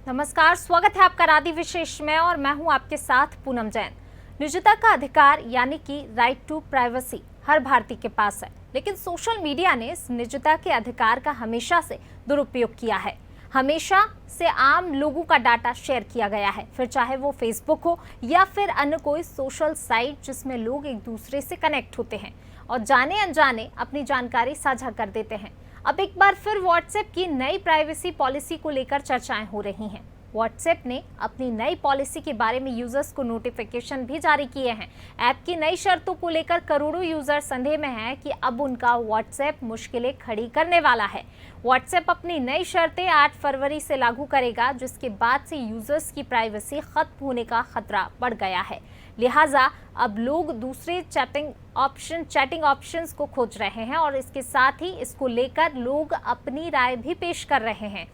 नमस्कार, स्वागत है आपका राधि विशेष में और मैं हूं आपके साथ पूनम जैन। निजता का अधिकार यानी कि राइट टू प्राइवेसी हर भारतीय के पास है, लेकिन सोशल मीडिया ने इस निजता के अधिकार का हमेशा से दुरुपयोग किया है। हमेशा से आम लोगों का डाटा शेयर किया गया है, फिर चाहे वो फेसबुक हो या फिर अन्य कोई सोशल साइट जिसमें लोग एक दूसरे से कनेक्ट होते हैं और जाने अनजाने अपनी जानकारी साझा कर देते हैं। अब एक बार फिर व्हाट्सएप की नई प्राइवेसी पॉलिसी को लेकर चर्चाएं हो रही हैं। व्हाट्सएप ने अपनी नई पॉलिसी के बारे में यूजर्स को नोटिफिकेशन भी जारी किए हैं। ऐप की नई शर्तों को लेकर करोड़ों यूजर संदेह में हैं कि अब उनका व्हाट्सएप मुश्किलें खड़ी करने वाला है। व्हाट्सएप अपनी नई शर्तें 8 फरवरी से लागू करेगा, जिसके बाद से यूजर्स की प्राइवेसी खत्म होने का खतरा बढ़ गया है। लिहाजा अब लोग दूसरे चैटिंग ऑप्शंस को खोज रहे हैं और इसके साथ ही इसको लेकर लोग अपनी राय भी पेश कर रहे हैं।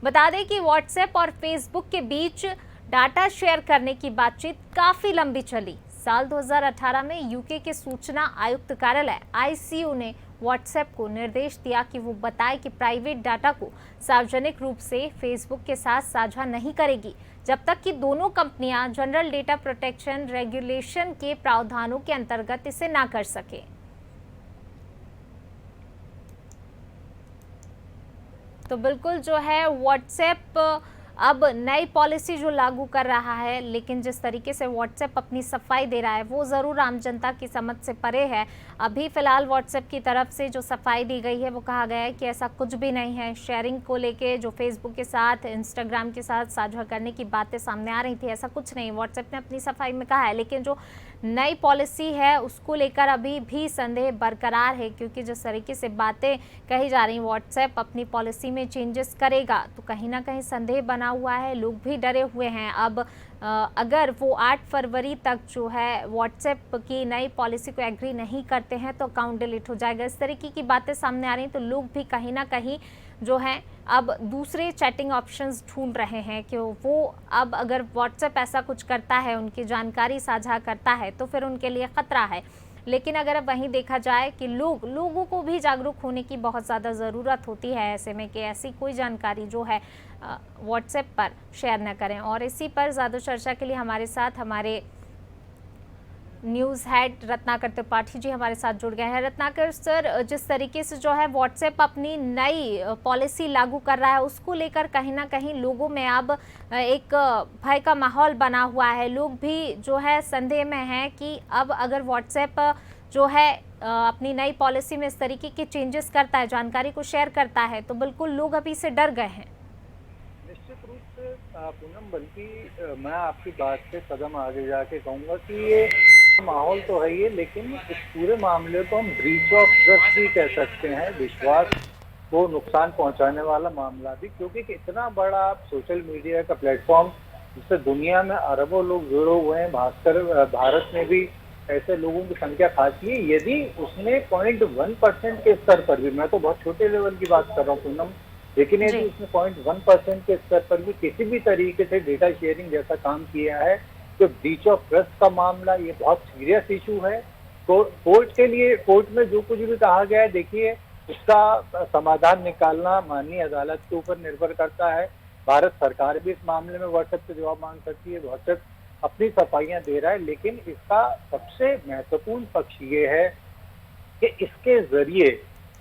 बता दें कि व्हाट्सएप और फेसबुक के बीच डाटा शेयर करने की बातचीत काफी लंबी चली। साल 2018 में यूके के सूचना आयुक्त कार्यालय आईसीयू ने व्हाट्सएप को निर्देश दिया कि वो बताए कि प्राइवेट डाटा को सार्वजनिक रूप से फेसबुक के साथ साझा नहीं करेगी, जब तक कि दोनों कंपनियां जनरल डेटा प्रोटेक्शन रेगुलेशन के प्रावधानों के अंतर्गत इसे ना कर सके। तो बिल्कुल जो है व्हाट्सएप अब नई पॉलिसी जो लागू कर रहा है, लेकिन जिस तरीके से व्हाट्सएप अपनी सफाई दे रहा है वो ज़रूर आम जनता की समझ से परे है। अभी फ़िलहाल व्हाट्सएप की तरफ से जो सफाई दी गई है वो कहा गया है कि ऐसा कुछ भी नहीं है। शेयरिंग को लेके जो फेसबुक के साथ इंस्टाग्राम के साथ साझा करने की बातें सामने आ रही थी, ऐसा कुछ नहीं, व्हाट्सएप ने अपनी सफाई में कहा है। लेकिन जो नई पॉलिसी है उसको लेकर अभी भी संदेह बरकरार है, क्योंकि जिस तरीके से बातें कही जा रही व्हाट्सएप अपनी पॉलिसी में चेंजेस करेगा, तो कहीं ना कहीं संदेह बना हुआ है, लोग भी डरे हुए हैं। अब अगर वो 8 फरवरी तक जो है व्हाट्सएप की नई पॉलिसी को एग्री नहीं करते हैं तो अकाउंट डिलीट हो जाएगा, इस तरीके की बातें सामने आ रही हैं। तो लोग भी कहीं ना कहीं जो है अब दूसरे चैटिंग ऑप्शंस ढूंढ रहे हैं कि वो अब अगर व्हाट्सएप ऐसा कुछ करता है, उनकी जानकारी साझा करता है, तो फिर उनके लिए खतरा है। लेकिन अगर अब वहीं देखा जाए कि लोगों को भी जागरूक होने की बहुत ज़्यादा ज़रूरत होती है ऐसे में कि ऐसी कोई जानकारी जो है व्हाट्सएप पर शेयर न करें। और इसी पर ज़्यादा चर्चा के लिए हमारे साथ हमारे न्यूज़ हेड रत्नाकर त्रिपाठी जी हमारे साथ जुड़ गए हैं। रत्नाकर सर, जिस तरीके से जो है व्हाट्सएप अपनी नई पॉलिसी लागू कर रहा है, उसको लेकर कहीं ना कहीं लोगों में अब एक भय का माहौल बना हुआ है। लोग भी जो है संदेह में हैं कि अब अगर व्हाट्सएप जो है अपनी नई पॉलिसी में इस तरीके के चेंजेस करता है, जानकारी को शेयर करता है, तो बिल्कुल लोग अभी से डर गए हैं। निश्चित रूप से पूनम, बल्कि मैं आपकी बात से कदम आगे जाके कहूँगा कि ये माहौल तो है ही, लेकिन इस पूरे मामले को हम ब्रीच ऑफ ट्रस्ट भी कह सकते हैं, विश्वास को नुकसान पहुंचाने वाला मामला भी, क्योंकि इतना बड़ा सोशल मीडिया का प्लेटफॉर्म जिससे दुनिया में अरबों लोग जुड़े हुए हैं, खासकर भारत में भी ऐसे लोगों की संख्या खासी है। यदि उसने 0.1% के स्तर पर भी, मैं तो बहुत छोटे लेवल की बात कर रहा हूँ पूनम, लेकिन यदि उसने 0.1% के स्तर पर भी किसी भी तरीके से डेटा शेयरिंग जैसा काम किया है, तो ब्रीच ऑफ ट्रस्ट का मामला ये बहुत सीरियस इशू है। तो कोर्ट में जो कुछ भी कहा गया है, देखिए उसका समाधान निकालना माननीय अदालत के ऊपर निर्भर करता है। भारत सरकार भी इस मामले में व्हाट्सएप से जवाब मांग सकती है। व्हाट्सएप अपनी सफाइयां दे रहा है, लेकिन इसका सबसे महत्वपूर्ण पक्ष ये है कि इसके जरिए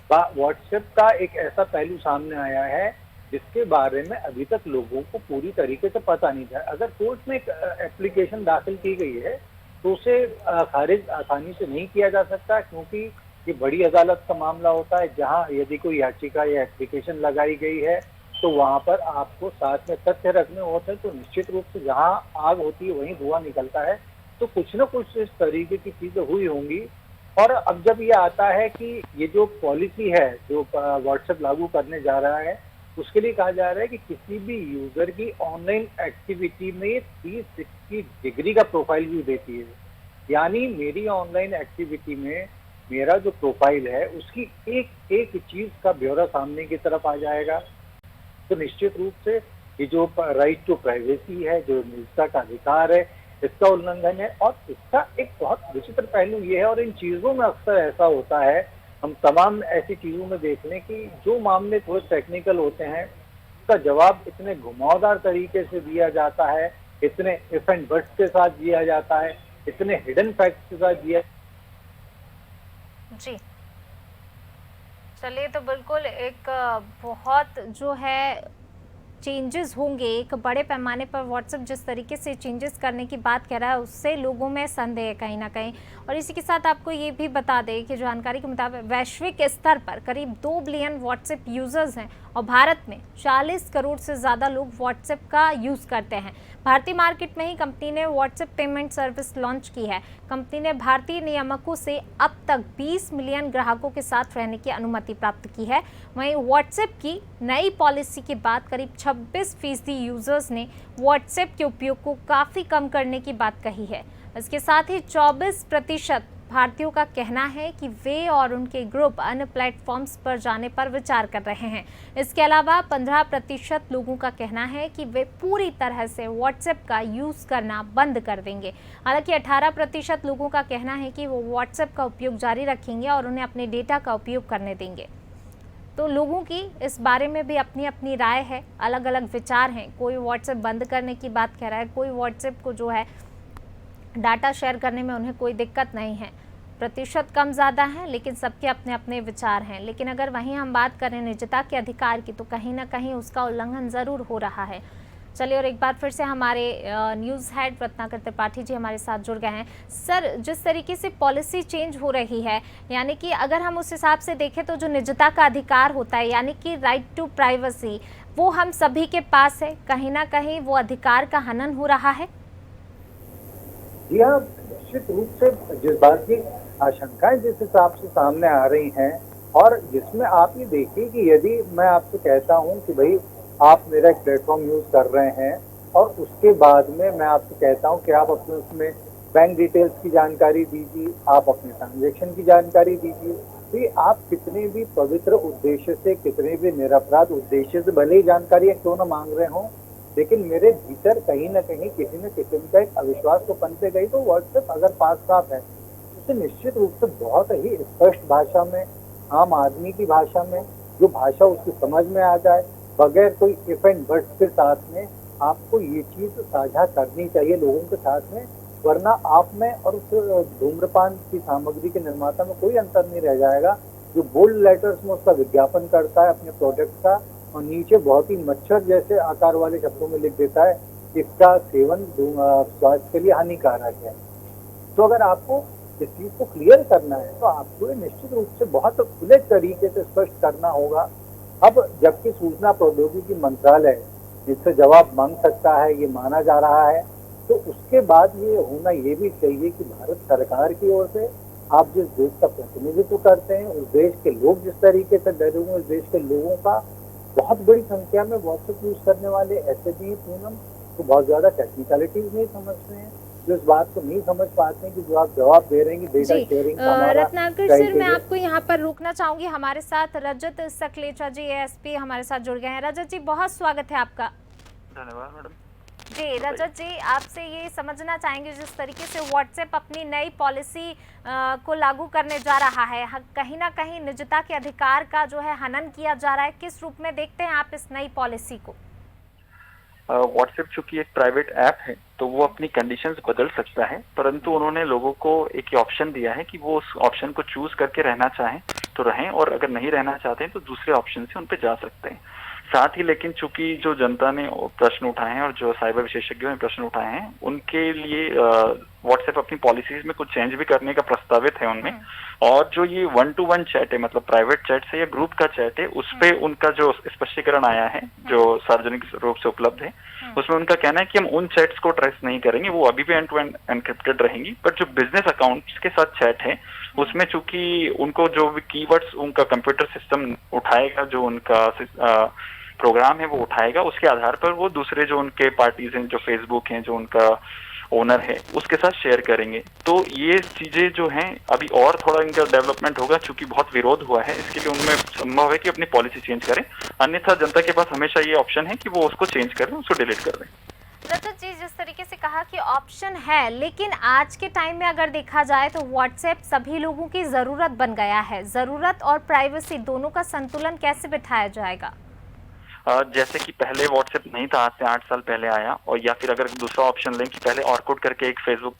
व्हाट्सएप का एक ऐसा पहलू सामने आया है जिसके बारे में अभी तक लोगों को पूरी तरीके से पता नहीं था। अगर कोर्ट में एक एप्लीकेशन दाखिल की गई है तो उसे खारिज आसानी से नहीं किया जा सकता, क्योंकि ये बड़ी अदालत का मामला होता है, जहां यदि कोई याचिका या एप्लीकेशन लगाई गई है तो वहां पर आपको साथ में तथ्य रखने होते हैं। तो निश्चित रूप से जहां आग होती है वहीं धुआं निकलता है, तो कुछ न कुछ इस तरीके की चीजें हुई होंगी। और अब जब ये आता है कि ये जो पॉलिसी है जो व्हाट्सएप लागू करने जा रहा है, उसके लिए कहा जा रहा है कि किसी भी यूजर की ऑनलाइन एक्टिविटी में 360 डिग्री का प्रोफाइल व्यू देती है। यानी मेरी ऑनलाइन एक्टिविटी में मेरा जो प्रोफाइल है उसकी एक एक चीज का ब्यौरा सामने की तरफ आ जाएगा। तो निश्चित रूप से ये जो राइट टू प्राइवेसी है, जो निजता का अधिकार है, इसका उल्लंघन है। और इसका एक बहुत विचित्र पहलू ये है, और इन चीजों में अक्सर ऐसा होता है, हम तमाम ऐसी चीजों में देख लें कि जो मामले थोड़े टेक्निकल होते हैं उसका जवाब इतने घुमावदार तरीके से दिया जाता है, इतने इफ एंड बट्स के साथ दिया जाता है, इतने हिडन फैक्ट्स के साथ दिया। जी, चलिए, तो बिल्कुल एक बहुत जो है चेंजेस होंगे, एक बड़े पैमाने पर व्हाट्सएप जिस तरीके से चेंजेस करने की बात कह रहा है उससे लोगों में संदेह है कहीं ना कहीं। और इसी के साथ आपको ये भी बता दें कि जानकारी के मुताबिक वैश्विक स्तर पर करीब 2 बिलियन व्हाट्सएप यूजर्स हैं और भारत में 40 करोड़ से ज़्यादा लोग व्हाट्सएप का यूज़ करते हैं। भारतीय मार्केट में ही कंपनी ने व्हाट्सएप पेमेंट सर्विस लॉन्च की है। कंपनी ने भारतीय नियामकों से अब तक 20 मिलियन ग्राहकों के साथ रहने की अनुमति प्राप्त की है। वहीं व्हाट्सएप की नई पॉलिसी के बाद करीब 26% यूजर्स ने व्हाट्सएप के उपयोग को काफ़ी कम करने की बात कही है। इसके साथ ही 24% भारतीयों का कहना है कि वे और उनके ग्रुप अन्य प्लेटफॉर्म्स पर जाने पर विचार कर रहे हैं। इसके अलावा 15% लोगों का कहना है कि वे पूरी तरह से व्हाट्सएप का यूज़ करना बंद कर देंगे। हालांकि 18% लोगों का कहना है कि वो व्हाट्सएप का उपयोग जारी रखेंगे और उन्हें अपने डेटा का उपयोग करने देंगे। तो लोगों की इस बारे में भी अपनी अपनी राय है, अलग अलग विचार हैं। कोई व्हाट्सएप बंद करने की बात कह रहा है, कोई व्हाट्सएप को जो है डाटा शेयर करने में उन्हें कोई दिक्कत नहीं है। प्रतिशत कम ज़्यादा है, लेकिन सबके अपने अपने विचार हैं। लेकिन अगर वहीं हम बात करें निजता के अधिकार की, तो कहीं ना कहीं उसका उल्लंघन ज़रूर हो रहा है। चलिए, और एक बार फिर से हमारे न्यूज़ हेड रत्नाकर त्रिपाठी जी हमारे साथ जुड़ गए हैं। सर, जिस तरीके से पॉलिसी चेंज हो रही है, यानी कि अगर हम उस हिसाब से देखें तो जो निजता का अधिकार होता है, यानी कि राइट टू प्राइवेसी, वो हम सभी के पास है। कहीं ना कहीं वो अधिकार का हनन हो रहा है। जी हाँ, निश्चित रूप से जिस बात की आशंकाएं जिस हिसाब से सामने आ रही हैं, और जिसमें आप ये देखिए कि यदि मैं आपसे कहता हूं कि भाई आप मेरा एक प्लेटफॉर्म यूज कर रहे हैं और उसके बाद में मैं आपसे कहता हूं कि आप अपने उसमें बैंक डिटेल्स की जानकारी दीजिए, आप अपने ट्रांजेक्शन की जानकारी दीजिए, तो ये आप कितने भी पवित्र उद्देश्य से, कितने भी निरपराध उद्देश्य से भले ही जानकारियां क्यों ना मांग रहे हों, लेकिन मेरे भीतर कहीं ना कहीं किसी न किसी का एक अविश्वास तो पनपे गई। तो व्हाट्सएप अगर पास साफ है, उसे निश्चित रूप से बहुत ही स्पष्ट भाषा में, आम आदमी की भाषा में, जो भाषा उसकी समझ में आ जाए, बगैर कोई इफ एंड बट्स के साथ में आपको ये चीज साझा करनी चाहिए लोगों के साथ में, वरना आप में और उस धूम्रपान की सामग्री के निर्माता में कोई अंतर नहीं रह जाएगा। जो बोल्ड लेटर्स में उसका विज्ञापन करता है अपने प्रोडक्ट का, और नीचे बहुत ही मच्छर जैसे आकार वाले शब्दों में लिख देता है इसका सेवन स्वास्थ्य के लिए हानिकारक है। तो अगर आपको इस चीज को क्लियर करना है तो आपको निश्चित रूप से बहुत खुले तरीके से स्पष्ट करना होगा। अब जबकि सूचना प्रौद्योगिकी मंत्रालय इससे जवाब मांग सकता है, ये माना जा रहा है, तो उसके बाद ये होना ये भी चाहिए कि भारत सरकार की ओर से आप जिस देश का प्रतिनिधित्व करते हैं, उस देश के लोग जिस तरीके से डरे हुए, उस देश के लोगों का बहुत बड़ी संख्या में व्हाट्सएप यूज करने वाले ऐसे भी पूनम तो बहुत ज्यादा टेक्निकलिटीज नहीं समझते हैं, जो इस बात को नहीं समझ पाते हैं कि जो आप जवाब दे रहे हैं कि डेटा शेयरिंग रत्नाकर सर, मैं आपको यहाँ पर रोकना चाहूंगी। हमारे साथ रजत सकलेचा जी एएसपी हमारे साथ जुड़ गए हैं। रजत जी, बहुत स्वागत है आपका। धन्यवाद मैडम। जी रजत जी, आपसे ये समझना चाहेंगे, जिस तरीके से व्हाट्सएप अपनी नई पॉलिसी को लागू करने जा रहा है, कहीं ना कहीं निजता के अधिकार का जो है हनन किया जा रहा है, किस रूप में देखते हैं आप इस नई पॉलिसी को? व्हाट्सएप चूंकि एक प्राइवेट ऐप है तो वो अपनी कंडीशंस बदल सकता है, परंतु उन्होंने लोगों को एक ऑप्शन दिया है कि वो उस ऑप्शन को चूज करके रहना चाहें तो रहें, और अगर नहीं रहना चाहते हैं तो दूसरे ऑप्शन से उन पे जा सकते हैं। साथ ही लेकिन चूंकि जो जनता ने प्रश्न उठाए हैं और जो साइबर विशेषज्ञों ने प्रश्न उठाए हैं, उनके लिए व्हाट्सएप अपनी पॉलिसीज में कुछ चेंज भी करने का प्रस्तावित है उनमें। और जो ये 1-to-1 चैट है, मतलब प्राइवेट चैट से या ग्रुप का चैट है, उस पे उनका जो स्पष्टीकरण आया है जो सार्वजनिक रूप से उपलब्ध है, उसमें उनका कहना है कि हम उन चैट्स को ट्रेस नहीं करेंगे, वो अभी भी एंड टू एंड एनक्रिप्टेड रहेंगी, पर जो बिजनेस अकाउंट्स के साथ चैट है उसमें चूंकि उनको जो भी कीवर्ड्स उनका कंप्यूटर सिस्टम उठाएगा, जो उनका प्रोग्राम है वो उठाएगा, उसके आधार पर वो दूसरे जो उनके पार्टीज हैं, जो फेसबुक हैं, जो उनका ओनर है, उसके साथ शेयर करेंगे। तो ये चीजें जो हैं अभी और थोड़ा इनका डेवलपमेंट होगा, चूंकि बहुत विरोध हुआ है, इसके लिए उनमें संभव है कि अपनी पॉलिसी चेंज करें, अन्यथा जनता के पास हमेशा ये ऑप्शन है कि वो उसको चेंज कर दें, उसको डिलीट कर दें। रजत जी, जिस तरीके से कहा कि ऑप्शन है, लेकिन आज के टाइम में अगर देखा जाए तो व्हाट्सएप सभी लोगों की ज़रूरत बन गया है। ज़रूरत और प्राइवेसी दोनों का संतुलन कैसे बिठाया जाएगा? जैसे कि पहले व्हाट्सएप नहीं था, आज से 8 साल पहले आया, और या फिर अगर दूसरा ऑप्शन लें कि पहले ऑर्कुट करके एक फेसबुक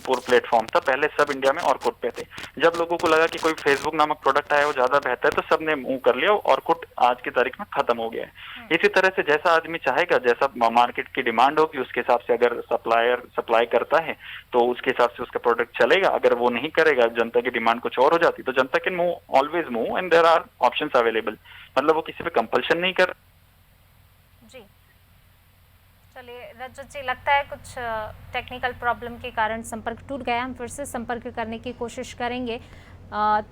पूरा प्लेटफॉर्म था, पहले सब इंडिया में ऑर्कुट पे थे। जब लोगों को लगा कि कोई फेसबुक नामक प्रोडक्ट आया वो ज्यादा बेहतर है, तो सबने मूव कर लिया, ऑर्कुट आज की तारीख में खत्म हो गया है। इसी तरह से जैसा आदमी चाहेगा, जैसा मार्केट की डिमांड होगी, उसके हिसाब से अगर सप्लायर सप्लाई करता है तो उसके हिसाब से उसका प्रोडक्ट चलेगा। अगर वो नहीं करेगा, जनता की डिमांड कुछ और हो जाती, तो जनता can move, always move, and there are options available. मतलब वो किसी पे कंपल्शन नहीं कर। जी चलिए रजत जी, लगता है कुछ टेक्निकल प्रॉब्लम के कारण संपर्क टूट गया। हम फिर से संपर्क करने की कोशिश करेंगे।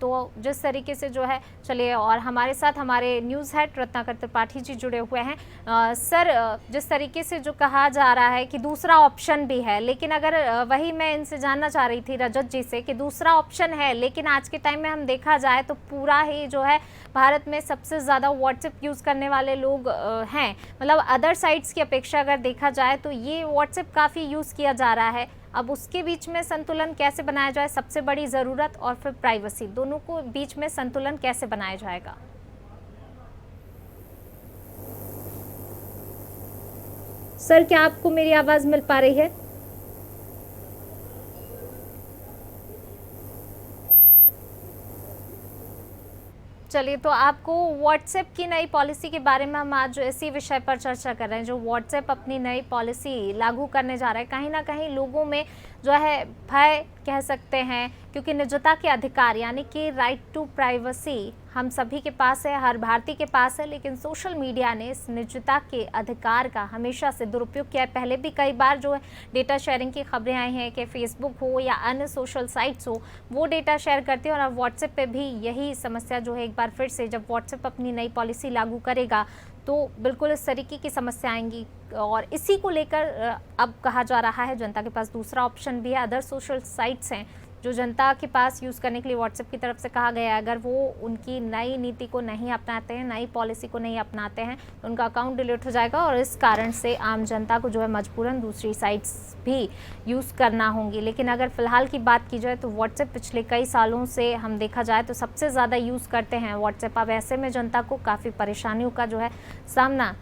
तो जिस तरीके से जो है, चलिए, और हमारे साथ हमारे न्यूज़ हेड रत्नाकर त्रिपाठी जी जुड़े हुए हैं। सर, जिस तरीके से जो कहा जा रहा है कि दूसरा ऑप्शन भी है, लेकिन अगर वही मैं इनसे जानना चाह रही थी रजत जी से कि दूसरा ऑप्शन है, लेकिन आज के टाइम में हम देखा जाए तो पूरा ही जो है भारत में सबसे ज़्यादा व्हाट्सएप यूज़ करने वाले लोग हैं। मतलब अदर साइट्स की अपेक्षा अगर देखा जाए तो ये व्हाट्सएप काफ़ी यूज़ किया जा रहा है। अब उसके बीच में संतुलन कैसे बनाया जाए? सबसे बड़ी ज़रूरत और फिर प्राइवेसी, दोनों को बीच में संतुलन कैसे बनाया जाएगा? सर, क्या आपको मेरी आवाज़ मिल पा रही है? चलिए, तो आपको व्हाट्सएप की नई पॉलिसी के बारे में हम आज इसी विषय पर चर्चा कर रहे हैं। जो व्हाट्सएप अपनी नई पॉलिसी लागू करने जा रहा है, कहीं ना कहीं लोगों में जो है भय कह सकते हैं, क्योंकि निजता के अधिकार यानी कि राइट टू प्राइवेसी हम सभी के पास है, हर भारतीय के पास है, लेकिन सोशल मीडिया ने इस निजता के अधिकार का हमेशा से दुरुपयोग किया है। पहले भी कई बार जो है डेटा शेयरिंग की खबरें आई हैं कि फेसबुक हो या अन्य सोशल साइट्स हो, वो डेटा शेयर करते हैं, और अब व्हाट्सएप पे भी यही समस्या जो है एक बार फिर से, जब व्हाट्सएप अपनी नई पॉलिसी लागू करेगा तो बिल्कुल इस तरीके की समस्या आएंगी। और इसी को लेकर अब कहा जा रहा है जनता के पास दूसरा ऑप्शन भी है। अदर सोशल साइट्स हैं जो जनता के पास यूज़ करने के लिए व्हाट्सएप की तरफ से कहा गया है, अगर वो उनकी नई नीति को नहीं अपनाते हैं, नई पॉलिसी को नहीं अपनाते हैं, तो उनका अकाउंट डिलीट हो जाएगा, और इस कारण से आम जनता को जो है मजबूरन दूसरी साइट्स भी यूज़ करना होंगी। लेकिन अगर फ़िलहाल की बात की जाए तो व्हाट्सएप पिछले कई सालों से हम देखा जाए तो सबसे ज़्यादा यूज़ करते हैं व्हाट्सएप। अब ऐसे में जनता को काफ़ी परेशानियों का जो है सामना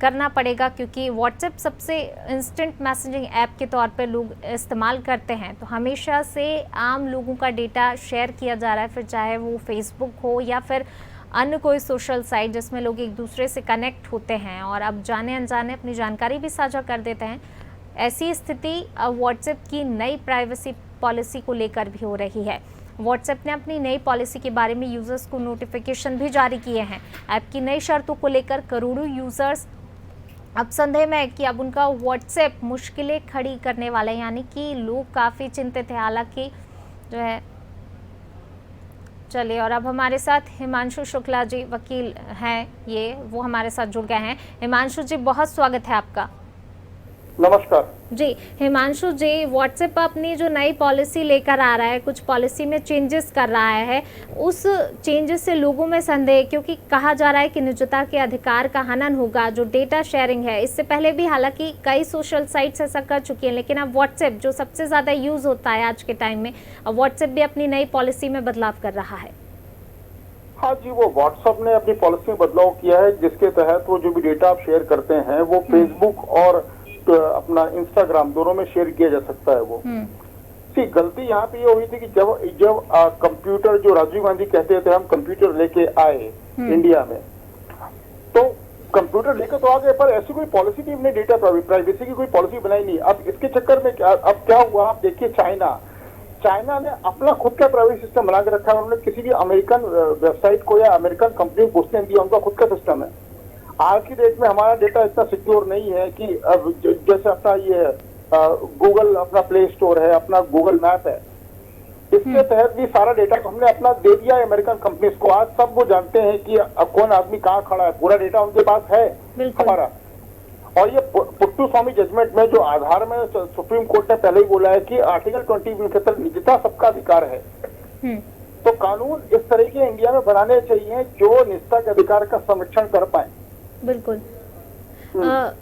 करना पड़ेगा, क्योंकि व्हाट्सएप सबसे इंस्टेंट मैसेजिंग ऐप के तौर पे लोग इस्तेमाल करते हैं। तो हमेशा से आम लोगों का डेटा शेयर किया जा रहा है, फिर चाहे वो फेसबुक हो या फिर अन्य कोई सोशल साइट जिसमें लोग एक दूसरे से कनेक्ट होते हैं, और अब जाने अनजाने अपनी जानकारी भी साझा कर देते हैं। ऐसी स्थिति अब व्हाट्सएप की नई प्राइवेसी पॉलिसी को लेकर भी हो रही है। व्हाट्सएप ने अपनी नई पॉलिसी के बारे में यूज़र्स को नोटिफिकेशन भी जारी किए हैं। ऐप की नई शर्तों को लेकर करोड़ों यूज़र्स अब संदेह में है कि अब उनका व्हाट्सएप मुश्किलें खड़ी करने वाले, यानी कि लोग काफ़ी चिंतित हैं। हालांकि जो है, चलिए, और अब हमारे साथ हिमांशु शुक्ला जी वकील हैं, वो हमारे साथ जुड़ गए हैं। हिमांशु जी, बहुत स्वागत है आपका। नमस्कार जी हिमांशु जी, व्हाट्सएप अपनी जो नई पॉलिसी लेकर आ रहा है, कुछ पॉलिसी में चेंजेस कर रहा है, उस चेंजेस से लोगों में संदेह, क्योंकि कहा जा रहा है कि निजता के अधिकार का हनन होगा। जो डेटा शेयरिंग है, इससे पहले भी हालांकि कई सोशल साइट्स ऐसा कर चुकी हैं, लेकिन अब व्हाट्सएप जो सबसे ज़्यादा यूज़ होता है आज के टाइम में, अब व्हाट्सएप भी अपनी नई पॉलिसी में बदलाव कर रहा है। हाँ जी, वो व्हाट्सएप ने अपनी पॉलिसी में बदलाव किया है, जिसके तहत वो जो भी डेटा आप शेयर करते हैं वो फेसबुक और अपना इंस्टाग्राम दोनों में शेयर किया जा सकता है। वो गलती यहाँ पे ये हुई थी कि जब कंप्यूटर, जो राजीव गांधी कहते थे हम कंप्यूटर लेके आए इंडिया में, तो कंप्यूटर लेकर तो आ गए, पर ऐसी कोई पॉलिसी नहीं, हमने डेटा प्राइवेसी की कोई पॉलिसी बनाई नहीं। अब इसके चक्कर में अब क्या हुआ, आप देखिए चाइना ने अपना खुद का प्राइवेसी सिस्टम बना के रखा है। उन्होंने किसी भी अमेरिकन वेबसाइट को या अमेरिकन कंपनी को घुसने दिया, उनका खुद का सिस्टम है। आज की डेट में हमारा डेटा इतना सिक्योर नहीं है कि अब जैसे अपना ये गूगल अपना प्ले स्टोर है, अपना गूगल मैप है, इसके तहत भी सारा डेटा हमने अपना दे दिया है अमेरिकन कंपनीज को। आज सब वो जानते हैं कि कौन आदमी कहाँ खड़ा है, पूरा डेटा उनके पास है हमारा। और ये पुट्टू स्वामी जजमेंट में जो आधार में सुप्रीम कोर्ट ने पहले ही बोला है कि आर्टिकल 20 के तहत निजता सबका अधिकार है। तो कानून इस तरह के इंडिया में बनाने चाहिए जो निजता के अधिकार का संरक्षण कर पाए। बिल्कुल।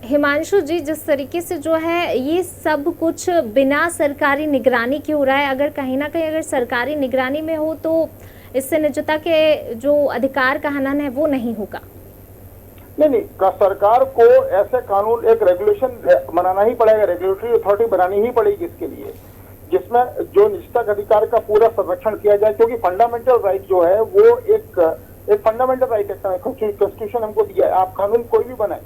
हिमांशु जी, जिस तरीके से जो है ये सब कुछ बिना सरकारी निगरानी के हो रहा है, अगर कहीं ना कहीं अगर सरकारी निगरानी में हो तो इससे निजता के जो अधिकार का हनन है वो नहीं होगा। नहीं, सरकार को ऐसे कानून, एक रेगुलेशन बनाना ही पड़ेगा, रेगुलेटरी अथॉरिटी बनानी ही पड़ेगी इसके लिए, जिसमें जो निजता के अधिकार का पूरा संरक्षण किया जाए, क्योंकि फंडामेंटल राइट जो है वो एक फंडामेंटल राइट है, कॉन्स्टिट्यूशन हमको दिया है। आप कानून कोई भी बनाए,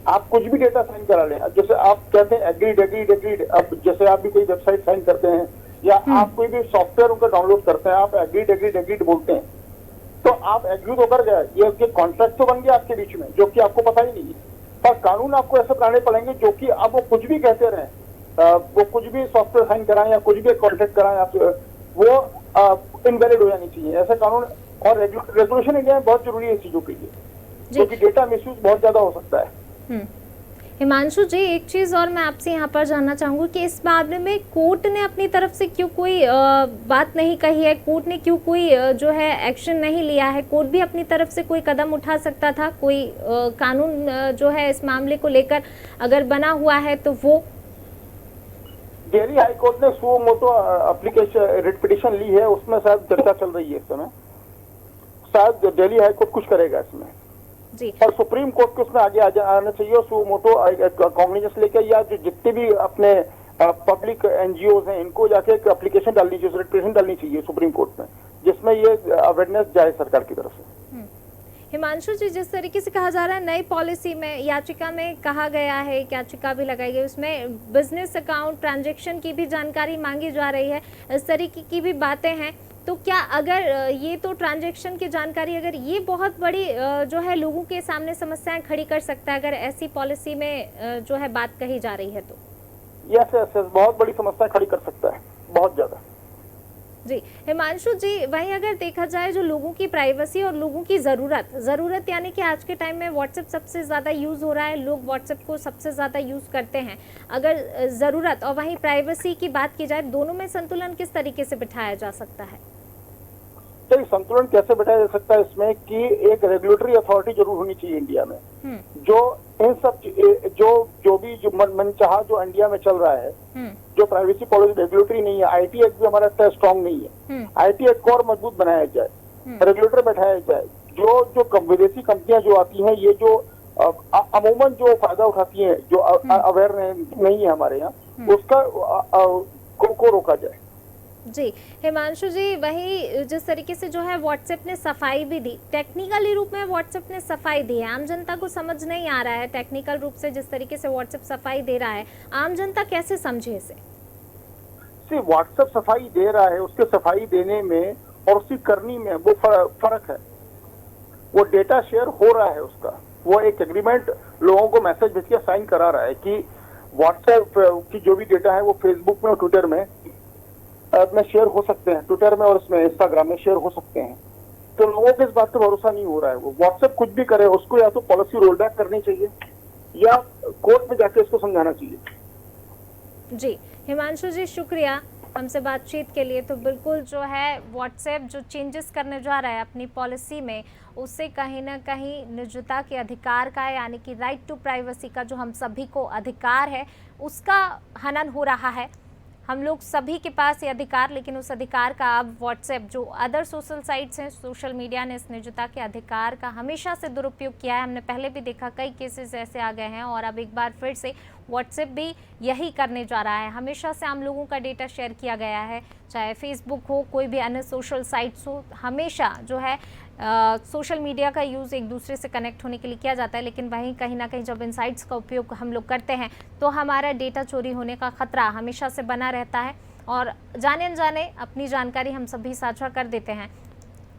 आप कुछ भी डेटा साइन करा लें, जैसे आप कहते हैं एग्रीड एग्रीड एग्रीड, अब जैसे आप भी कोई वेबसाइट साइन करते हैं या आप कोई भी सॉफ्टवेयर उनका डाउनलोड करते हैं, आप एग्रीड एग्रीड एग्रीड बोलते हैं, तो आप एग्री तो कर गए, ये कॉन्ट्रैक्ट तो बन गया आपके बीच में, जो कि आपको पता ही नहीं है। पर कानून आपको ऐसे बनाने पड़ेंगे जो कि अब वो कुछ भी कहते रहें, वो कुछ भी सॉफ्टवेयर साइन कराएं या कुछ भी कॉन्ट्रैक्ट कराएं, आप वो इनवैलिड हो जानी चाहिए ऐसे कानून। और रेगुलेशन इंडिया में बहुत जरूरी है चीजों के लिए, क्योंकि डेटा मिसयूज बहुत ज्यादा हो सकता है। हिमांशु जी, एक चीज़ और मैं आपसे यहाँ पर जानना चाहूँगी कि इस मामले में कोर्ट ने अपनी तरफ से क्यों कोई बात नहीं कही है, कोर्ट ने क्यों कोई जो है एक्शन नहीं लिया है? कोर्ट भी अपनी तरफ से कोई कदम उठा सकता था, कोई कानून जो है इस मामले को लेकर अगर बना हुआ है तो वो। दिल्ली हाई कोर्ट ने suo motu application writ petition ली है, उसमें शायद चर्चा चल रही है इस समय, शायद दिल्ली हाई कोर्ट कुछ करेगा इसमें जी। और सुप्रीम कोर्ट को उसमें आगे आना चाहिए, और सुओ मोटो कॉग्निजेंस लेकर या जो जितने भी अपने पब्लिक एनजीओज हैं इनको जाके एक एप्लीकेशन डालनी चाहिए, रिट डालनी चाहिए सुप्रीम कोर्ट में, जिसमें ये अवेयरनेस जाए सरकार की तरफ से। हिमांशु जी, जिस तरीके से कहा जा रहा है नई पॉलिसी में, याचिका में कहा गया है, याचिका भी लगाई गई, उसमें बिजनेस अकाउंट ट्रांजैक्शन की भी जानकारी मांगी जा रही है, इस तरीके की भी बातें हैं, तो क्या अगर ये तो ट्रांजैक्शन की जानकारी, अगर ये बहुत बड़ी जो है लोगों के सामने समस्याएं खड़ी कर सकता है अगर ऐसी पॉलिसी में जो है बात कही जा रही है तो? यस यस, बहुत बड़ी समस्या खड़ी कर सकता है, बहुत ज्यादा। जी हिमांशु जी, वहीं अगर देखा जाए जो लोगों की प्राइवेसी और लोगों की ज़रूरत यानी कि आज के टाइम में व्हाट्सएप सबसे ज़्यादा यूज़ हो रहा है, लोग व्हाट्सएप को सबसे ज़्यादा यूज़ करते हैं, अगर ज़रूरत और वहीं प्राइवेसी की बात की जाए, दोनों में संतुलन किस तरीके से बिठाया जा सकता है? चलिए, संतुलन कैसे बिठाया जा सकता है इसमें कि एक रेगुलेटरी अथॉरिटी जरूर होनी चाहिए इंडिया में, जो इन सब जो मनचाहा जो इंडिया में चल रहा है, जो प्राइवेसी पॉलिसी रेगुलेटरी नहीं है, आईटी एक्ट भी हमारा इतना स्ट्रांग नहीं है, आईटी एक्ट को और मजबूत बनाया जाए, रेगुलेटर बैठाया जाए, जो विदेशी कंपनियां जो आती हैं, ये जो अमूमन जो फायदा उठाती हैं, जो अवेयर नहीं है हमारे यहाँ, उसका को रोका जाए। जी हिमांशु जी, वही जिस तरीके से जो है व्हाट्सएप ने सफाई भी दी, टेक्निकली रूप में व्हाट्सएप ने सफाई दी है, आम जनता को समझ नहीं आ रहा है टेक्निकल रूप से जिस तरीके से व्हाट्सएप सफाई दे रहा है, आम जनता कैसे समझे इसे? व्हाट्सएप सफाई दे रहा है, उसके सफाई देने में और उसकी करनी में वो फर्क है, वो डेटा शेयर हो रहा है उसका, वो एक एग्रीमेंट लोगों को मैसेज भेज के साइन करा रहा है कि व्हाट्सएप की जो भी डेटा है वो फेसबुक में और ट्विटर में शेयर हो सकते हैं, ट्विटर में और इसमें इंस्टाग्राम में शेयर हो सकते हैं, तो लोगों को इस बात पे भरोसा नहीं हो रहा है। वो व्हाट्सएप कुछ भी करे, उसको या तो पॉलिसी रोल बैक करनी चाहिए या कोर्ट में जाके इसको समझाना चाहिए। जी हिमांशु जी, शुक्रिया हमसे बातचीत के लिए। तो बिल्कुल जो है व्हाट्सएप जो चेंजेस करने जा रहा है अपनी पॉलिसी में, उससे कहीं ना कहीं निजता के अधिकार का, यानी कि राइट टू प्राइवेसी का जो हम सभी को अधिकार है, उसका हनन हो रहा है। हम लोग सभी के पास ये अधिकार, लेकिन उस अधिकार का अब व्हाट्सएप जो अदर सोशल साइट्स हैं, सोशल मीडिया ने इस निजता के अधिकार का हमेशा से दुरुपयोग किया है। हमने पहले भी देखा कई केसेस ऐसे आ गए हैं और अब एक बार फिर से व्हाट्सएप भी यही करने जा रहा है। हमेशा से आम लोगों का डेटा शेयर किया गया है, चाहे फेसबुक हो, कोई भी अन्य सोशल साइट्स हो, हमेशा जो है सोशल मीडिया का यूज़ एक दूसरे से कनेक्ट होने के लिए किया जाता है। लेकिन वहीं कहीं ना कहीं जब इन साइट्स का उपयोग हम लोग करते हैं तो हमारा डेटा चोरी होने का खतरा हमेशा से बना रहता है और जाने अनजाने अपनी जानकारी हम सभी साझा कर देते हैं।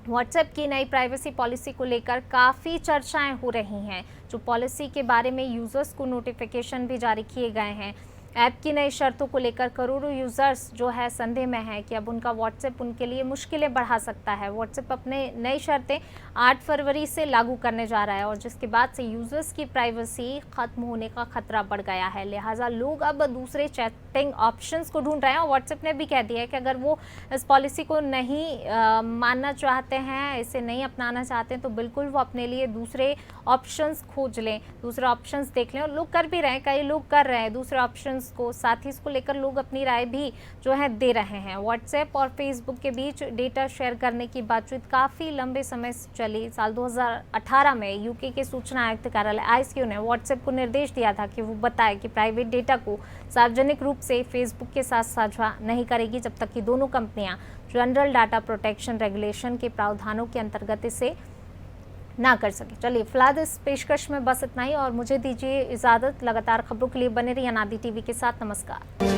व्हाट्सएप की नई प्राइवेसी पॉलिसी को लेकर काफ़ी चर्चाएं हो रही हैं। जो पॉलिसी के बारे में यूज़र्स को नोटिफिकेशन भी जारी किए गए हैं। ऐप की नई शर्तों को लेकर करोड़ों यूज़र्स जो है संदेह में है कि अब उनका व्हाट्सएप उनके लिए मुश्किलें बढ़ा सकता है। व्हाट्सएप अपने नई शर्तें 8 फरवरी से लागू करने जा रहा है और जिसके बाद से यूज़र्स की प्राइवेसी ख़त्म होने का खतरा बढ़ गया है। लिहाजा लोग अब दूसरे चैटिंग ऑप्शंस को ढूंढ रहे हैं और व्हाट्सएप ने भी कह दिया है कि अगर वो इस पॉलिसी को नहीं मानना चाहते हैं, इसे नहीं अपनाना चाहते हैं, तो बिल्कुल वो अपने लिए दूसरे ऑप्शंस खोज लें, दूसरे ऑप्शंस देख लें। और लोग कर भी रहे हैं, कई लोग कर रहे हैं, दूसरे ऑप्शंस यूजर्स को। साथ ही इसको लेकर लोग अपनी राय भी जो है दे रहे हैं। व्हाट्सएप और फेसबुक के बीच डेटा शेयर करने की बातचीत काफ़ी लंबे समय से चली। साल 2018 में यूके के सूचना आयुक्त कार्यालय ICO ने व्हाट्सएप को निर्देश दिया था कि वो बताए कि प्राइवेट डेटा को सार्वजनिक रूप से फेसबुक के साथ साझा नहीं करेगी जब तक कि दोनों कंपनियां जनरल डाटा प्रोटेक्शन रेगुलेशन के प्रावधानों के अंतर्गत इसे ना कर सके। चलिए फिलहाल इस पेशकश में बस इतना ही और मुझे दीजिए इजाज़त। लगातार खबरों के लिए बने रहिए अनादि टीवी के साथ। नमस्कार।